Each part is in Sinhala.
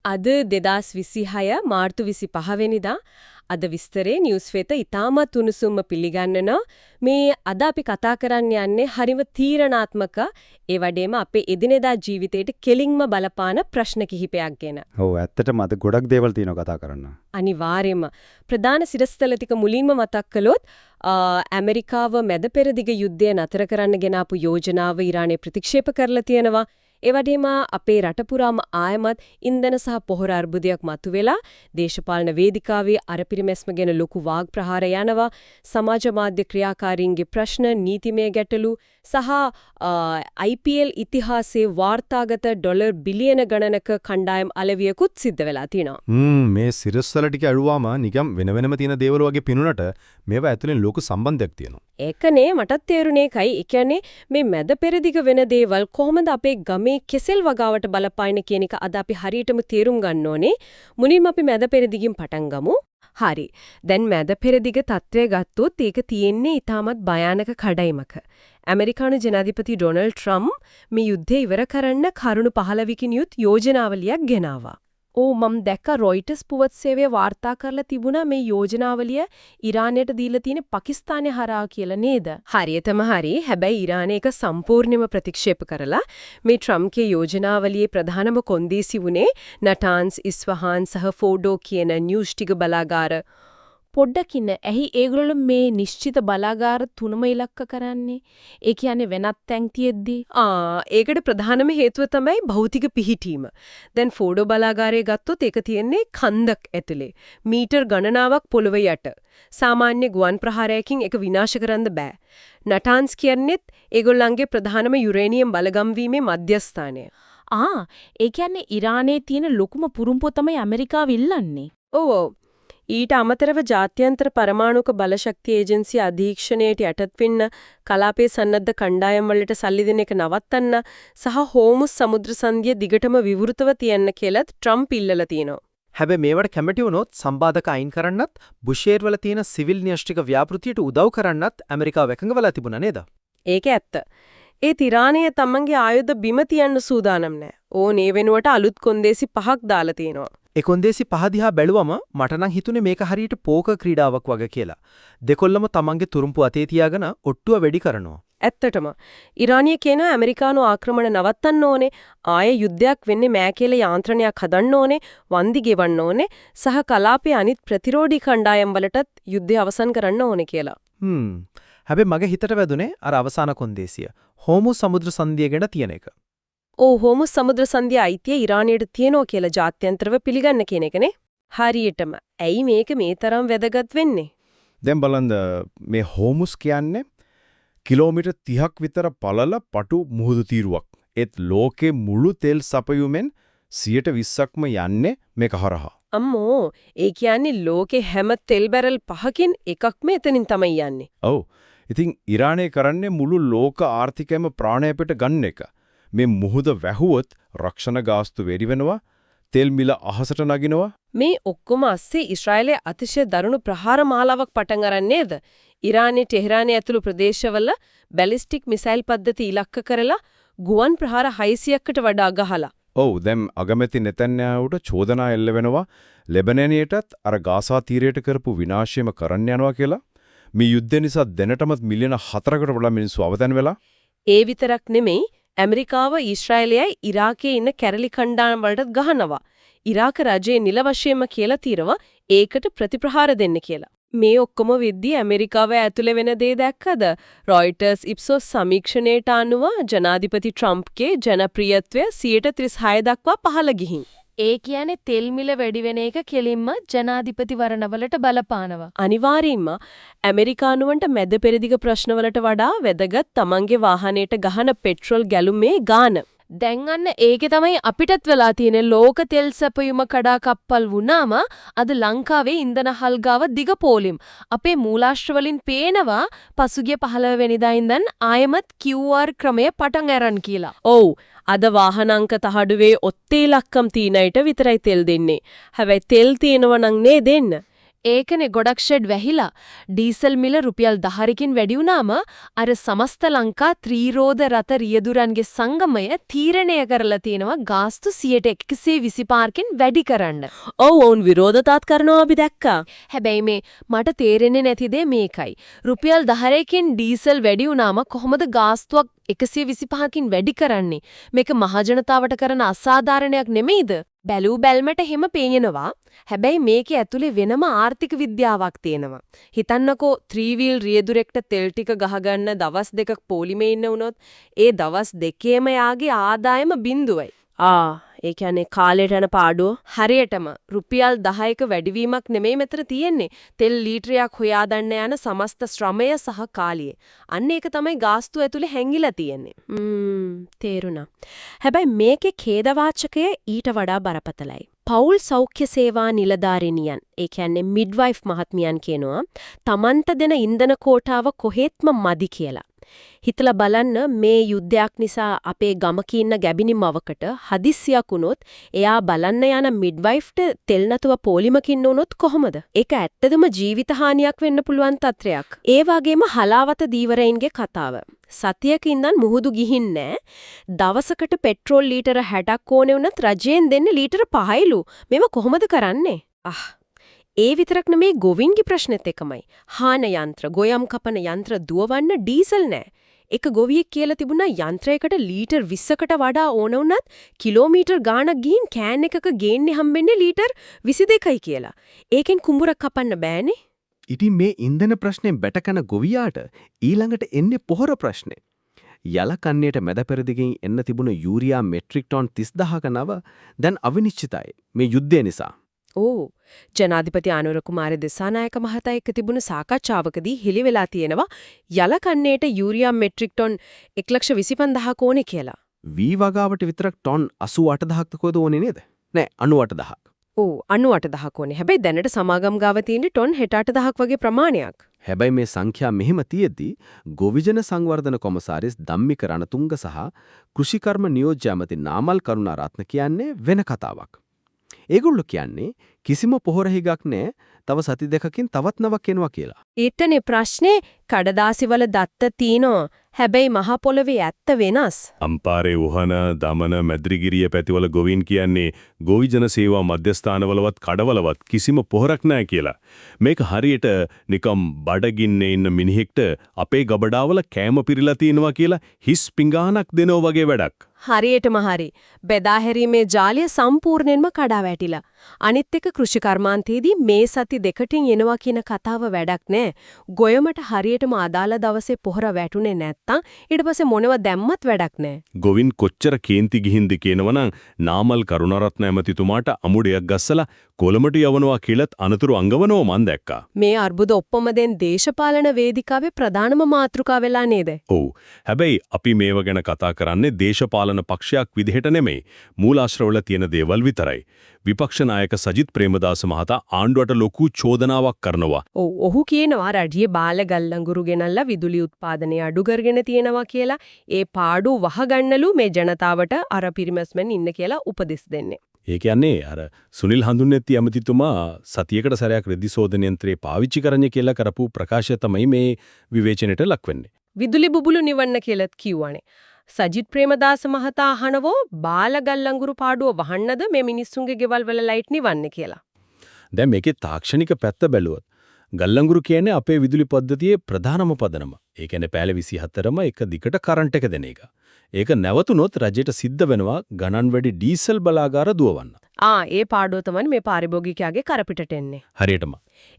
අද 2026 මාර්තු 25 වෙනිදා අද විස්තරේ නිවුස් වෙත ඉතාමත් උණුසුම්ම පිළිගන්නනවා. මේ අද අපි කතා කරන්න යන්නේ හරිම තීරණාත්මක ඒ වගේම අපේ එදිනෙදා ජීවිතයට කෙලින්ම බලපාන ප්‍රශ්න කිහිපයක් ගැන. ඔව් ඇත්තටම අද ගොඩක් දේවල් තියෙනවා කතා කරන්න. අනිවාර්යයෙන්ම ප්‍රධාන සිරස්තල ටික මුලින්ම මතක් කළොත් ඇමරිකාව මැද පෙරදිග යුද්ධය නතර කරන්න ගෙන ආපු යෝජනාව ඉරානය ප්‍රතික්ෂේප කරලා තියෙනවා. ඒ වගේම අපේ රට පුරාම ආයමත් ඉන්ධන සහ පොහොර අර්බුදයක් මතුවෙලා දේශපාලන වේදිකාවේ අරපිරිමැස්ම ගැන ලොකු වාග් ප්‍රහාර යනවා. සමාජ මාධ්‍ය ක්‍රියාකාරීන්ගේ ප්‍රශ්න, නීතිමය ගැටලු සහ IPL ඉතිහාසයේ වාර්තාගත ඩොලර් බිලියන ගණනක කණ්ඩායම් අලෙවියකුත් සිද්ධ වෙලා තියෙනවා. මේ සිරස්වල ටික අඩුවාම නිකම් වෙන වෙනම තියෙන දේවල් වගේ පිනුනට මේවා ඇතුලෙන් ලොකු සම්බන්ධයක් තියෙනවා. ඒකනේ මටත් තේරුනේ කයි. ඒ කියන්නේ මේ මැද පෙරදිග වෙන දේවල් කොහොමද අපේ ගමේ කෙසෙල් වගාවට බලපායින කියන එක අද අපි හරියටම තේරුම් ගන්න ඕනේ. මුලින්ම අපි මැද පෙරදිගින් පටන් ගමු. හරි. දැන් මැද පෙරදිග තත්ත්වය ගත්තොත් ඒක තියෙන්නේ ඊටමත් භයානක කඩයිමක. ඇමරිකානු ජනාධිපති ඩොනල්ඩ් ට්‍රම්ප් මේ යුද්ධය ඉවර කරන්න කරුණු 15කින් යුත් යෝජනාවලියක් ගෙනාවා. මම දැක්කා රොයිටර්ස් පුවත් සේවය වාර්තා කරලා තිබුණා මේ යෝජනාවලිය ඉරානයට දීලා තියෙන පාකිස්තානය හරහා කියලා නේද? හරියටම හරි. හැබැයි ඉරානය ඒක සම්පූර්ණයෙන්ම ප්‍රතික්ෂේප කරලා මේ ට්‍රම්ප්ගේ යෝජනාවලියේ ප්‍රධානම කොන්දේසි වුණේ නටාන්ස්, ඉස්ෆහාන් සහ ෆෝඩෝ කියන නිවුස් ටික බලාගාර. පොඩ්ඩක් ඉන්න. ඇහි ඒගොල්ලෝ මේ නිශ්චිත බලාගාර තුනම ඉලක්ක කරන්නේ? ඒ කියන්නේ වෙනත් තැන් තියෙද්දි? ඒකට ප්‍රධානම හේතුව තමයි භෞතික පිහිටීම. දැන් ෆෝඩෝ බලාගාරය ගත්තොත් ඒක තියෙන්නේ කන්දක් ඇතුලේ. මීටර් ගණනාවක් පොළව යට. සාමාන්‍ය ගුවන් ප්‍රහාරයකින් ඒක විනාශ කරන්න බෑ. නටාන්ස් කියන්නේත් ඒගොල්ලන්ගේ ප්‍රධානම යුරේනියම් බලගම්වීමේ මධ්‍යස්ථානය. ඒ කියන්නේ ඉරානයේ තියෙන ලොකුම පුරුම්පෝ තමයි ඇමරිකාව ඉල්ලන්නේ. ඔව්. ඊට අමතරව ජාත්‍යන්තර පරමාණුක බලශක්ති ඒජන්සිය අධීක්ෂණයට යටත් වෙන්න කලාපයේ සන්නද්ධ කණ්ඩායම් වලට සල්ලි දෙන එක නවත්තන්න සහ හෝමුස් සමුද්‍ර සංධිය දිගටම විවෘතව තියන්න කියලා ට්‍රම්ප් ඉල්ලලා තියෙනවා. හැබැයි මේවට කැමති වුණොත් සම්බාධක අයින් කරන්නත් බුෂේර් වල තියෙන සිවිල් න්‍යෂ්ටික ව්‍යාපෘතියට උදව් කරන්නත් ඇමරිකාව එකඟවලා තිබුණා නේද? ඒක ඇත්ත. ඒ තිරාණය තමන්ගේ ආයුධ බිම තියන්න සූදානම් නැහැ. ඒ වෙනුවට අලුත් කොන්දේසි 5ක් දාලා තියෙනවා. ඒ කොන්දේසි 5 දිහා බැලුවම මට නම් හිතුනේ මේක හරියට පෝකර් ක්‍රීඩාවක් වගේ කියලා. දෙකොල්ලම තමන්ගේ තුරුම්පු අතේ තියාගෙන ඔට්ටුව වෙඩි කරනවා. ඇත්තටම ඉරානිය කියන ඇමරිකානු ආක්‍රමණ නවත්තන්න ඕනේ, ආයේ යුද්ධයක් වෙන්නේ මෑ කියලා යාන්ත්‍රණයක් හදන්න ඕනේ, වන්දි ගෙවන්න ඕනේ සහ කලාපයේ අනිත් ප්‍රතිරෝධී කණ්ඩායම් වලටත් යුද්ධය අවසන් කරන්න ඕනේ කියලා. හැබැයි මගේ හිතට වැදුනේ අර අවසාන කොන්දේසිය. හෝමුස් සමුද්‍ර සංධිය ගැන තියෙන එක. හෝමුස් සමුද්‍ර සංධිය අයිතිය ඉරානයට තියෙනවා කියලා ජාත්‍යන්තරව පිළිගන්න කියන එකනේ. හරියටම. ඇයි මේක මේ තරම් වැදගත් වෙන්නේ? දැන් බලන්න මේ හෝමුස් කියන්නේ කිලෝමීටර් 30ක් විතර පළල පටු මුහුදු තීරුවක්. ඒත් ලෝකේ මුළු තෙල් සපයුමෙන් 120%ක්ම යන්නේ මේක හරහා. අම්මෝ, ඒ කියන්නේ ලෝකේ හැම තෙල් බැරල් 5කින් එකක්ම එතනින් තමයි යන්නේ. ඔව්. ඉතින් ඉරානය කරන්නේ මුළු ලෝක ආර්ථිකයම ප්‍රාණය පිට ගන්න එක. මේ මුහුද වැහුවොත් රක්ෂණ ගාස්තු වැඩි වෙනවා, තෙල් මිල අහසට නගිනවා. මේ ඔක්කොම අස්සේ ඊශ්‍රායලයේ අතිශය දරුණු ප්‍රහාර මාලාවක් පටන් අරන් නේද? ඉරානයේ ටෙහෙරානයේ ඇතුළු ප්‍රදේශවල බැලිස්ටික් මිසයිල් පද්ධති ඉලක්ක කරලා ගුවන් ප්‍රහාර 600කට වඩා ගහලා. ඔව්, දැන් අගමැති නෙතන්යාහුට චෝදනා එල්ල වෙනවා ලෙබනනයටත් අර ගාසා තීරයට කරපු විනාශයම කරන්න යනවා කියලා. මේ යුද්ධය නිසා දැනටමත් මිලියන 4කට වඩා මිනිස්සු අවතන් වෙලා. ඒ විතරක් නෙමෙයි, ඇමරිකාව ඊශ්‍රායලයයි ඉරාකයේ ඉන්න කැරලි කණ්ඩායම් වලට ගහනවා. ඉරාක රජයේ නිල වශයෙන්ම කියලා తీරව ඒකට ප්‍රතිප්‍රහාර දෙන්න කියලා. මේ ඔක්කොම වෙද්දී ඇමරිකාව ඇතුළේ වෙන දේ දැක්කද? රොයිටර්ස් ඉප්සොස් සමීක්ෂණයට අනුව ජනාධිපති ට්‍රම්ප්ගේ ජනප්‍රියත්වය 36 දක්වා පහළ ගිහින්. ඒ කියන්නේ තෙල් මිල වැඩි වෙන එක කෙලින්ම ජනාධිපතිවරණවලට බලපානවා. අනිවාර්යයෙන්ම ඇමරිකානුවන්ට මැද පෙරදිග ප්‍රශ්නවලට වඩා වැදගත් තමන්ගේ වාහනයට ගහන පෙට්‍රල් ගැලුමේ ගාන. දැන් අන්න ඒකේ තමයි අපිටත් වෙලා තියෙන ලෝක තෙල් සැපයුම කඩා කප්පල් වුණාම අද ලංකාවේ ඉන්ධන හල්ගාව දිග පෝලිම් අපේ මූලාශ්‍ර වලින් පේනවා පසුගිය 15 වෙනිදා ඉඳන් ආයමත් QR ක්‍රමය පටන් අරන් කියලා. ඔව්, අද වාහන අංක තහඩුවේ ඔත්තේ ලක්කම් තීනයිට විතරයි තෙල් දෙන්නේ. හැබැයි තෙල් තියෙනව නම් නේ දෙන්න. ඒකනේ ගොඩක් ෂෙඩ් වැහිලා ඩීසල් මිල රුපියල් 10කින් වැඩි වුණාම අර සමස්ත ලංකා ත්‍රිරෝද රත රියදුරන්ගේ සංගමය තීරණය කරලා තියෙනවා ගාස්තු 125%කින් වැඩි කරන්න. ඔව් ඔවුන් විරෝධතාත් කරනවා අපි දැක්කා. හැබැයි මේ මට තේරෙන්නේ නැති දේ මේකයි. රුපියල් 10කින් ඩීසල් වැඩි වුණාම කොහොමද ගාස්තුවක් 125කින් වැඩි කරන්නේ? මේක මහජනතාවට කරන අසාධාරණයක් නෙමෙයිද? බැලූ බැල්මට හැම පේනවා. හැබැයි මේකේ ඇතුලේ වෙනම ආර්ථික විද්‍යාවක් තියෙනවා. හිතන්නකෝ 3 wheel රියදුරෙක්ට තෙල් ටික ගහගන්න දවස් දෙකක් පොලිමේ ඉන්න වුණොත් ඒ දවස් දෙකේම යාගේ ආදායම බිඳුවයි. ඒ කියන්නේ කාලයට යන පාඩුව හරියටම රුපියල් 10ක වැඩිවීමක් නෙමෙයි මෙතන තියෙන්නේ. තෙල් ලීටරයක් හොයා ගන්න යන සමස්ත ශ්‍රමය සහ කාලිය. අන්න ඒක තමයි ගාස්තුව ඇතුලේ හැංගිලා තියෙන්නේ. තේරුණා. හැබැයි මේකේ ඛේදවාචකය ඊට වඩා බරපතලයි. පෞල් සෞඛ්‍ය සේවා නිලධාරිනියන්, ඒ කියන්නේ මිඩ්වයිෆ් මහත්මියන් කියනවා තමන්ට දෙන ඉන්ධන කෝටාව කොහෙත්ම මදි කියලා. හිතලා බලන්න මේ යුද්ධයක් නිසා අපේ ගමක ඉන්න ගැබිනි මවකට හදිස්සියක් වුණොත් එයා බලන්න යන මිඩ්වයිෆ්ට තෙල් නැතුව පොලිමකින් වුණොත් කොහොමද? ඒක ඇත්තදම ජීවිත හානියක් වෙන්න පුළුවන් තත්ත්වයක්. ඒ වගේම හලාවත දීවරයින්ගේ කතාව. සතියක ඉඳන් මුහුදු ගිහින් නැහැ. දවසකට පෙට්‍රෝල් ලීටර 60ක් ඕනේ වුණත් රජයෙන් දෙන්නේ ලීටර 5යිලු. මේව කොහොමද කරන්නේ? ඒ විතරක් නෙමේ ගොවින්ගේ ප්‍රශ්නෙත් එකමයි. හාන යන්ත්‍ර, ගොයම් කපන යන්ත්‍ර දුවවන්න ඩීසල් නැහැ. එක ගොවියෙක් කියලා තිබුණා යන්ත්‍රයකට ලීටර් 20කට වඩා ඕන වුණත් කිලෝමීටර් ගාණක් ගිහින් කෑන් එකක ගේන්නේ හම්බෙන්නේ ලීටර් 22යි කියලා. ඒකෙන් කුඹුරක් කපන්න බෑනේ. ඉතින් මේ ඉන්ධන ප්‍රශ්නේ බැටකන ගොවියාට ඊළඟට එන්නේ පොහොර ප්‍රශ්නේ. යල කන්නේට මැද පෙරදිගින් එන්න තිබුණ යූරියා මෙට්‍රික් ටොන් 30000ක නව දැන් අවිනිශ්චිතයි මේ යුද්ධය නිසා. ජනාධිපති ආනෝර කුමාර දිසානායක මහතා එක්ක තිබුණු සාකච්ඡාවකදී හෙළි වෙලා තියෙනවා යල කන්නේට යූරියා මෙට්‍රික් ටොන් 1,25,000ක ඕනේ කියලා. වී වගාවට විතරක් ටොන් 88000ක් කොහෙද ඕනේ නේද? නෑ 98000ක්. 98,000ක ඕනේ. හැබැයි දැනට සමාගම් ගාව තියෙන ටොන් 68000ක් වගේ ප්‍රමාණයක්. හැබැයි මේ සංඛ්‍යා මෙහෙම තියෙද්දි ගොවිජන සංවර්ධන කොමසාරිස් ධම්මික රණතුංග සහ කෘෂිකර්ම නියෝජ්‍ය ඇමති නාමල් කරුණාරත්න කියන්නේ වෙන කතාවක්. ඒගොල්ලෝ කියන්නේ කිසිම පොහොර හිගක් නැහැ. තව සති දෙකකින් තවත් නවක් එනවා කියලා. ඊටනේ ප්‍රශ්නේ කඩදාසිවල දත්ත තියනවා. හැබැයි මහ පොළවේ ඇත්ත වෙනස්. අම්පාරේ උහන දමන මැද්රිගිරිය පැතිවල ගොවීන් කියන්නේ ගොවිජන සේවා මධ්‍යස්ථානවලවත් කඩවලවත් කිසිම පොහොරක් නැහැ කියලා. මේක හරියට නිකම් බඩගින්නේ ඉන්න මිනිහෙක්ට අපේ ගබඩාවල කෑම පිරিলা තියෙනවා කියලා හිස් පිඟානක් දෙනෝ වගේ වැඩක්. හරියටම හරි. බෙදා හැරීමේ ජාලය සම්පූර්ණයෙන්ම කඩා වැටිලා. අනිත් එක කෘෂි කර්මාන්තයේදී මේ සති දෙකටින් එනවා කියන කතාව වැඩක් නෑ. ගොයමට හරියටම අදාළ දවසේ පොහොර වැටුනේ නැත්තම් ඊට පස්සේ මොනව දැම්මත් වැඩක් නෑ. ගොවින් කොච්චර කේන්ති ගිහින්ද කියනවනම් නාමල් කරුණාරත්න ඇමතිතුමාට අමුඩයක් ගස්සලා කොළඹට යවනවා කියලත් අනතුරු අංගවනවා මන් දැක්කා. මේ අර්බුද ඔප්පම දෙන් දේශපාලන වේදිකාවේ ප්‍රධානම මාතෘකාව වෙලා නේද? ඔව්. හැබැයි අපි මේව ගැන කතා කරන්නේ දේශපාලන පක්ෂයක් විදිහට නෙමෙයි. මූලාශ්‍රවල තියෙන දේවල් විතරයි. විපක්ෂ නායක සජිත් ප්‍රේමදාස මහතා ආණ්ඩුවට ලොකු චෝදනාවක් කරනවා. ඔහු කියනවා රජයේ බාල ගල්ලංගුරු ගෙනල්ලා විදුලි උත්පාදනය අඩු කරගෙන තියෙනවා කියලා. ඒ පාඩු වහගන්නලු මේ ජනතාවට අර පිරිමැස්මෙන් ඉන්න කියලා උපදෙස් දෙන්නේ. ඒ කියන්නේ අර සුනිල් හඳුන්නේති ඇමතිතුමා සතියකට සැරයක් රෙදි සෝදන යන්ත්‍රේ පාවිච්චි කරන්නේ කියලා කරපු ප්‍රකාශය තමයි මේ විවේචනයට ලක් වෙන්නේ. විදුලි බුබුලු නිවන්න කියලාත් කිව්වනේ. සජිත් ප්‍රේමදාස මහතා අහනවෝ බාල ගල්ලංගුරු පාඩුව වහන්නද මේ මිනිස්සුන්ගේ ගෙවල් වල ලයිට් නිවන්නේ කියලා. දැන් මේකේ තාක්ෂණික පැත්ත බැලුවොත් ගල්ලංගුරු කියන්නේ අපේ විදුලි පද්ධතියේ ප්‍රධානම පදනම. ඒ කියන්නේ පැල 24ම එක දිගට කරන්ට් එක දෙන එක. ඒක නැවතුනොත් රජයට සිද්ධ වෙනවා ගණන් වැඩි ඩීසල් බලාගාර දුවවන්න. ඒ පාඩුව තමයි මේ පාරිභෝගිකයාගේ කරපිටට එන්නේ. හරියටම.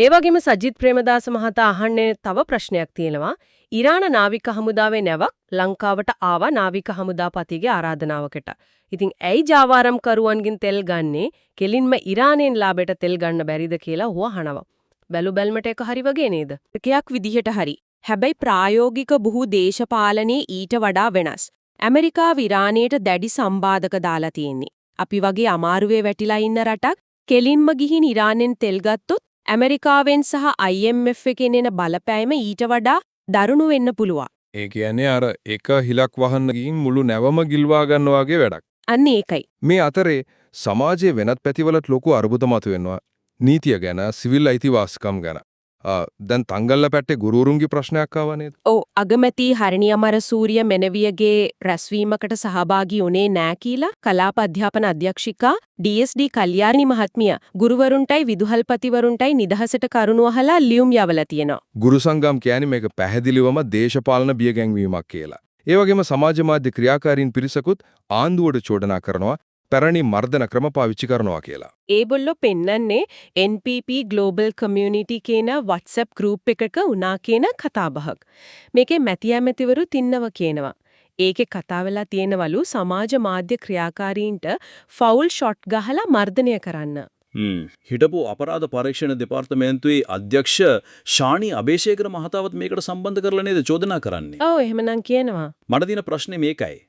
ඒ වගේම සජිත් ප්‍රේමදාස මහතා අහන්නේ තව ප්‍රශ්නයක් තියෙනවා. ඉරාන නාවික හමුදාවේ නැවක් ලංකාවට ආවා නාවික හමුදාපතිගේ ආරාධනාවකට. ඉතින් ඇයි ජාවාරම් කරුවන්ගෙන් තෙල් ගන්නේ? කෙලින්ම ඉරානයෙන් ලාභයට තෙල් ගන්න බැරිද කියලා ඌ අහනවා. බැලු බැල්මට එක හරි වගේ නේද? එකයක් විදිහට හරි. හැබැයි ප්‍රායෝගික බුහු දේශපාලනයේ ඊට වඩා වෙනස්. ඇමරිකාව ඉරානයට දැඩි සම්බාධක දාලා තියෙන්නේ. අපි වගේ අමාරුවේ වැටිලා ඉන්න රටක් කෙලින්ම ගිහින් ඉරානෙන් තෙල් ගත්තොත් ඇමරිකාවෙන් සහ IMF එකෙන් එන බලපෑම ඊට වඩා දරුණු වෙන්න පුළුවන්. ඒ කියන්නේ අර එක හිලක් වහන්න ගිහින් මුළු නැවම ගිල්වා ගන්නවා වගේ වැඩක්. අන්න ඒකයි. මේ අතරේ සමාජයේ වෙනත් පැතිවලත් ලොකු අරුබුද මතුවෙනවා. නීතිය ගැන, සිවිල් අයිතිවාසිකම් ගැන. දැන් තංගල්ල පැත්තේ ගුරුවරුන්ගේ ප්‍රශ්නයක් ආවා නේද? ඔව් අගමැති හරණි අමරසූරිය මෙනවියගේ රැස්වීමකට සහභාගී වුණේ නෑ කියලා කලාප අධ්‍යාපන අධ්‍යක්ෂිකා DSD කල්යාණි මහත්මිය ගුරුවරුන්ටයි විදුහල්පතිවරුන්ටයි නිදහසට කරුණු අහලා ලියුම් යවලා තියෙනවා. ගුරු සංගම් කියන්නේ මේක පැහැදිලිවම දේශපාලන බියගැන්වීමක් කියලා. ඒ වගේම සමාජ මාධ්‍ය ක්‍රියාකාරීන් පිරිසකුත් ආණ්ඩුවට චෝදනා කරනවා පැරණි මර්ධන ක්‍රම පාවිච්චි කරනවා කියලා. ඒගොල්ලෝ පෙන්නන්නේ NPP Global Community කියන WhatsApp group එකක උනා කියන කතාබහක්. මේකේ මැති ඇමතිවරුත් ඉන්නවා කියනවා. ඒකේ කතා වෙලා තියෙනවලු සමාජ මාධ්‍ය ක්‍රියාකාරීන්ට ෆවුල් ෂොට් ගහලා මර්ධනය කරන්න. හිටපු අපරාධ පරීක්ෂණ දෙපාර්තමේන්තුවේ අධ්‍යක්ෂ ශානි අබේශේකර මහතාවත් මේකට සම්බන්ධ කරලා නේද චෝදනා කරන්නේ. ඔව් එහෙමනම් කියනවා. මට දින ප්‍රශ්නේ මේකයි.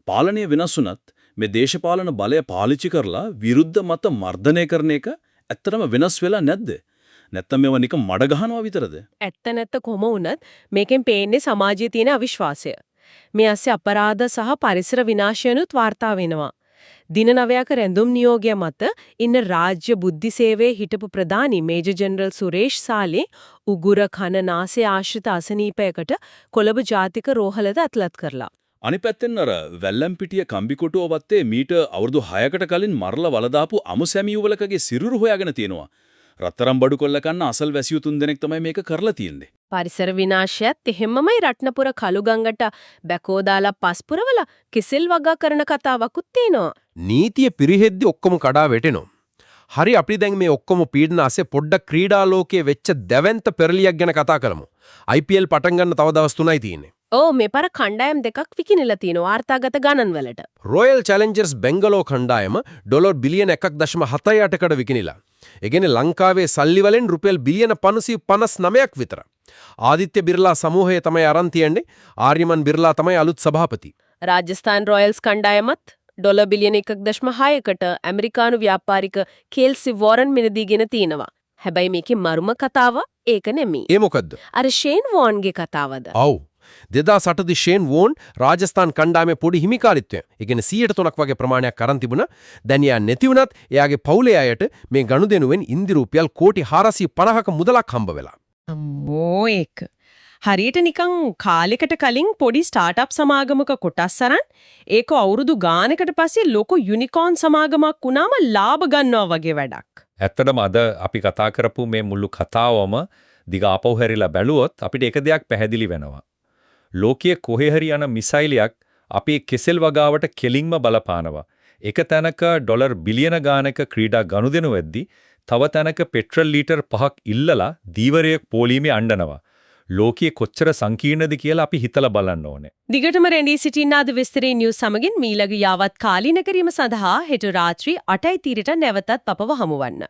පාලනය වෙනස් වුණත් මේ දේශපාලන බලය පාවිච්චි කරලා විරුද්ධ මත මර්ධනය කරන එක ඇත්තටම වෙනස් වෙලා නැද්ද? නැත්තම් මේවා නිකන් මඩ ගහනවා විතරද? ඇත්ත නැත්ත කොම වුණත් මේකෙන් පේන්නේ සමාජයේ තියෙන අවිශ්වාසය. මේ ASCII අපරාධ සහ පරිසර විනාශයනුත් වාර්තා වෙනවා. දින 9ක රැඳුම් නියෝගය මත ඉන්න රාජ්‍ය බුද්ධි සේවයේ හිටපු ප්‍රධානි මේජර් ජෙනරල් සුරේෂ් සාලේ උගුර කන නාසය ආශ්‍රිත අසනීපයකට කොළඹ ජාතික රෝහලද අත්ලත් කරලා. අනිත් පැත්තෙන් අර වැල්ලම්පිටිය කම්බිකොටුව වත්තේ මීට අවුරුදු 6කට කලින් මරලා වලදාපු අමුසැමියුවලකගේ සිරුරු හොයාගෙන තියෙනවා. රත්තරන් බඩු කොල්ල කන්න අසල් වැසියු 3 දෙනෙක් තමයි මේක කරලා තියෙන්නේ. පරිසර විනාශයත් එහෙමමයි රත්නපුර කළුගඟට බැකෝ දාලා පස්පුරවල කිසිල් වගා කරන කතාවකුත් තියෙනවා. නීතිය පිරිහෙද්දි ඔක්කොම කඩා වැටෙනවා. හරි අපි දැන් මේ ඔක්කොම පීඩන ASCII පොඩ්ඩක් ක්‍රීඩා ලෝකයේ වෙච්ච දැවැන්ත පෙරලියක් ගැන කතා කරමු. IPL පටන් ගන්න තව දවස් 3යි තියෙන්නේ. ඕ මේ පාර කණ්ඩායම් දෙකක් විකිනිලා තියෙනවා වාර්තාගත ගණන් වලට. රොයල් චැලෙන්ජර්ස් බෙන්ගලෝ කණ්ඩායම ඩොලර් බිලියන 1.78කට විකිනිලා. ඒ කියන්නේ ලංකාවේ සල්ලි වලින් රුපියල් බිලියන 559ක් විතර. ආදිත්‍ය බිර්ලා සමූහය තමයි අරන් තියන්නේ. ආර්යමන් බිර්ලා තමයි අලුත් සභාපති. රාජස්ථාන් රොයල්ස් කණ්ඩායමත් ඩොලර් බිලියන 1.6කට ඇමරිකානු ව්‍යාපාරික කේල්සි වොරන් මිලදීගෙන තිනවා. හැබැයි මේකේ මරුම කතාව ඒක නෙමෙයි. ඒ මොකද්ද? අර ෂේන් වෝන්ගේ කතාවද? ඔව්. 2008 දී ෂේන් වෝන් රාජස්ථාන් කණ්ඩායමේ පොඩි හිමිකාරිත්වය. ඒ කියන්නේ 103ක් වගේ ප්‍රමාණයක් අරන් තිබුණා. දැන් එයා නැති වුණත් එයාගේ පවුලේ අයට මේ ගනුදෙනුවෙන් ඉන්දි රුපියල් කෝටි 450ක මුදලක් හම්බ වෙලා. අම්මෝ ඒක. හරියට නිකන් කාලෙකට කලින් පොඩි ස්ටාර්ට්අප් සමාගමක කොටස් අරන් ඒක අවුරුදු ගානකට පස්සේ ලොකු යුනිකෝන් සමාගමක් වුණාම ලාභ ගන්නවා වගේ වැඩක්. ඇත්තටම අද අපි කතා කරපු මේ මුළු කතාවම දිග ආපහු හැරිලා බැලුවොත් අපිට එක දෙයක් පැහැදිලි වෙනවා. ලෝකයේ කොහේ හරි යන මිසයිලයක් අපේ කෙසෙල් වගාවට කෙලින්ම බලපානවා. එක තැනක ඩොලර් බිලියන ගානක ක්‍රීඩා ගනුදෙනු වෙද්දී තව තැනක පෙට්‍රල් ලීටර් 5ක් ඉල්ලලා දීවරයක් පොලීමේ අඬනවා. ලෝකයේ කොච්චර සංකීර්ණද කියලා අපි හිතලා බලන්න ඕනේ. දිගටම රැඳී සිටින්න අද විස්තරේ නිවුස් සමගින් මීළඟ යාවත් කාලීන කිරීම සඳහා හෙට රාත්‍රී 8:30ට නැවතත් අපව හමුවන්න.